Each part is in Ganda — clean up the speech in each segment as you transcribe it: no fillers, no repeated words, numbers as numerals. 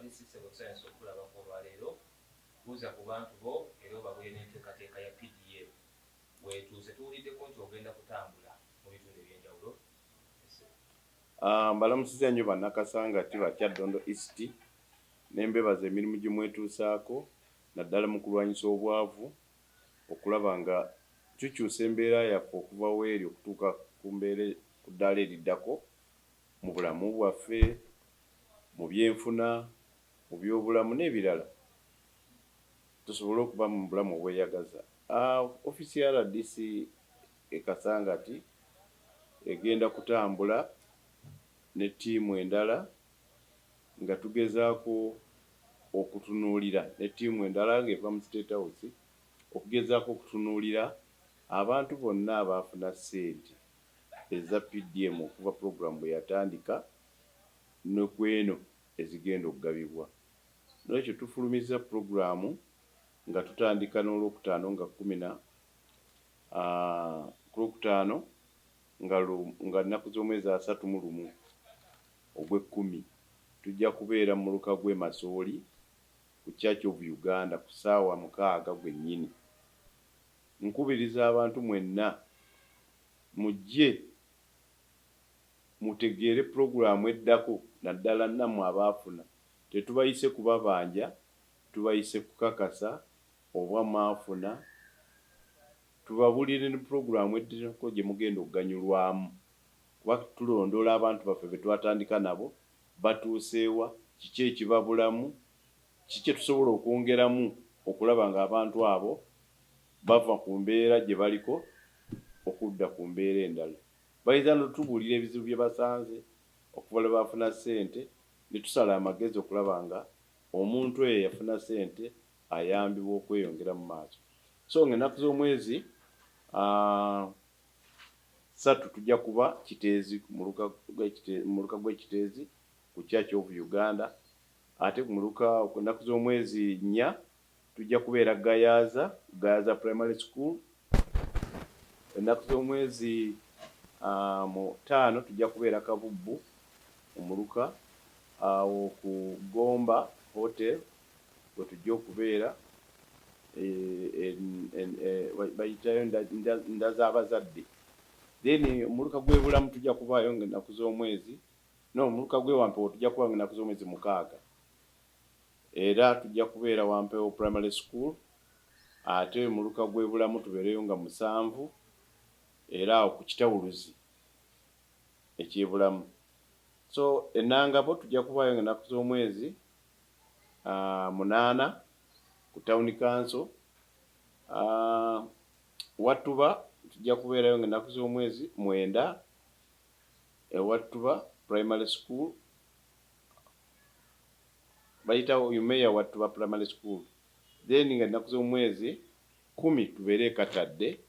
DC Civil Science okulaba ku lwaleero buuza ku bantu bo era obabuye n'enteekateeka ya PDM weetuuse tuwuliddeko nti ogenda kutambula mu bitundu ebyenjawulo. Mbalamusiza nnyo bannakasangati ba Kyaddondo East n'embebaza emirimu gye mwetuusaako naddala mu kulwanyisa obwavu okulaba nga tukyusa embeera yaffe okuva w'eri okutuuka ku ddaala eriddako mu bulamu bwaffe, mu byenfuna, mu byobulamu n'ebirala, tusobole okuba mu bulamu obweyagaza. Ofiisi ya RDC e Kasangati egenda kutambula ne ttiimu endala nga tugezaako okutunuulira ne ttiimu endala ng'eva mu State House okugezaako okutunuulira abantu bonna abaafuna ssente eza PDM okuva pulogulaamu bwe yatandika ne ku eno ezigenda okugabibwa. N'ekyo tufulumiza pulogulaamu nga tutandika n'Olwokutaano nga 10 ku Lwokutaano nga nnaku z'omwezi 31 ogw'Ekkumi tujja kubeera mu Lukagwe Masooli ku Church of Uganda ku ssaawa 6 gwennyini. Nkubiriza abantu mwenna mujje mutegeere pulogulaamu eddako naddala nammwe abaafuna. Tetubayise kubabanja, tubayise kukakasa oba mwafuna, tubabuulire ne pulogulaamu eddako gye mugenda okuganyulwamu kuba tulondoola abantu baffe be twatandika nabo batuuseewa, kiki ekibabulamu, kiki tusobola okwongeramu okulaba ng'abantu abo bava ku mbeera gye baliko okudda ku mbeera endala. Bayinza n'otubuulira ebizibu bye basanze okuva lwe baafuna ssente ne tusala amagezi okulaba nga omuntu oyo yafuna ssente ayambibwa okweyongera mu maaso. So ng'ennaku z'omwezi 3 tujja kuba Kiteezi mu luka gw'Ekiteezi ku Church of Uganda, ate ku nnaku z'omwezi 4 tujja kubeera Gayaza Primary School. Ennaku z'omwezi 5 tujja kubeera Kabubbu omuluka awo ku Gomba Hotel we tujja okubeera bayitayo nda z'abazadde. Then omuluka gw'ebulamu tujja kubaayo ng'ennaku z'omwezi omuluka gw'ewampewo tujja kuba ng'ennaku z'omwezi 6 era tujja kubeera Wampewo Primary School, ate omuluka gw'ebulamu tubeereyo nga 7 era awo ku Kitawuluzi ekyebulamu. So Enangabo tujja kubaayo ng'ennaku z'omwezi 8 ku Town Council. Wattuba tujja kubeerayo ng'ennaku z'omwezi 9 Wattuba Primary School, bayitawo Umeya Wattuba Primary School. Then ng'ennaku z'omwezi 10 tubeere Katadde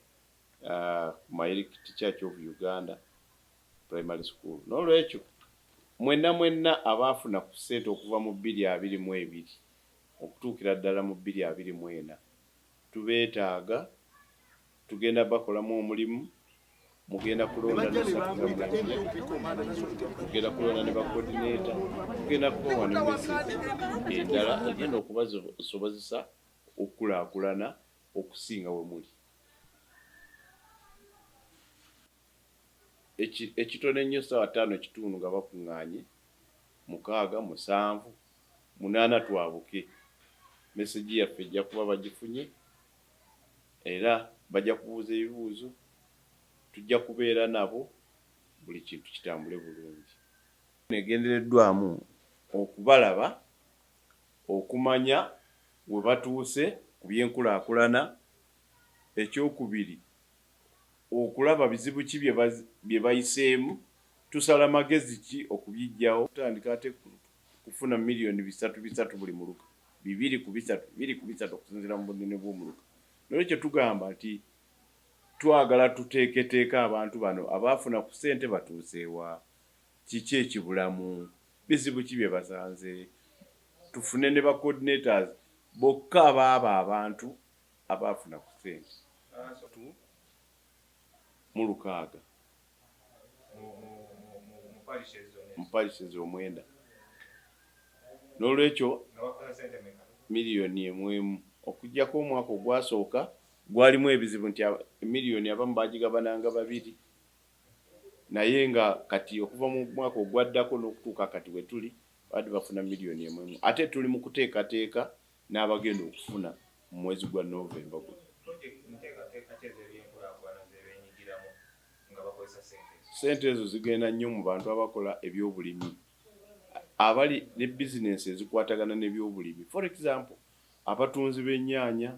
ku Mayirikiti Church of Uganda Primary School. N'olwekyo mwenna abaafuna ku ssente okuva mu 2022 okutuukira ddala mu 2024 tubeetaaga, tugenda bakolamu omulimu, mugenda kulonda tugenda kulonda ne bakoordinator, tugenda kubawa ne message endala egenda okubasobozesa okukulaakulana okusinga we muli. Ekitone ennyo ssaawa 5:30 nga bakuŋŋaanye, 6, 7, 8 twabuke. Message yaffe ejja kuba bagifunye era bajja kubuuza ebibuuzo, tujja kubeera nabo, buli kintu kitambule bulungi. Negendereddwamu okubalaba, okumanya we batuuse ku by'enkulaakulana. Ekyokubiri, okulaba bizibu ki bye bayiseemu, tusala magezi ki okubiggyawo. Tutandika ate kufuna miliyoni 3 buli muluka, 2 ku 3 okusinziira mu bunene bw'omuluka. N'olwekyo tugamba nti twagala tuteeketeeka abantu bano abaafuna ku ssente batuuseewa, kiki ekibulamu, bizibu ki bye basanze, tufune ne ba coordinators bokka abaabo abantu abaafuna ku ssente. Mu 6 mu parishes 9. n'olwekyo miliyoni emu okujjako omwaka ogwasooka gwalimu ebizibu nti miliyoni abamu bagigabananga babiri, naye nga kati okuva mu mwaka ogwaddako n'okutuuka kati we tuli baadde bafuna miliyoni emu. Ate tuli mu kuteekateeka n'abagenda okufuna mu mwezi gwa Novemba guno. Ssente ezo zigenda nnyo mu bantu abakola ebyobulimi, abali ne bizinensi ezikwatagana n'ebyobulimi. For example, abatunzi b'ennyaanya,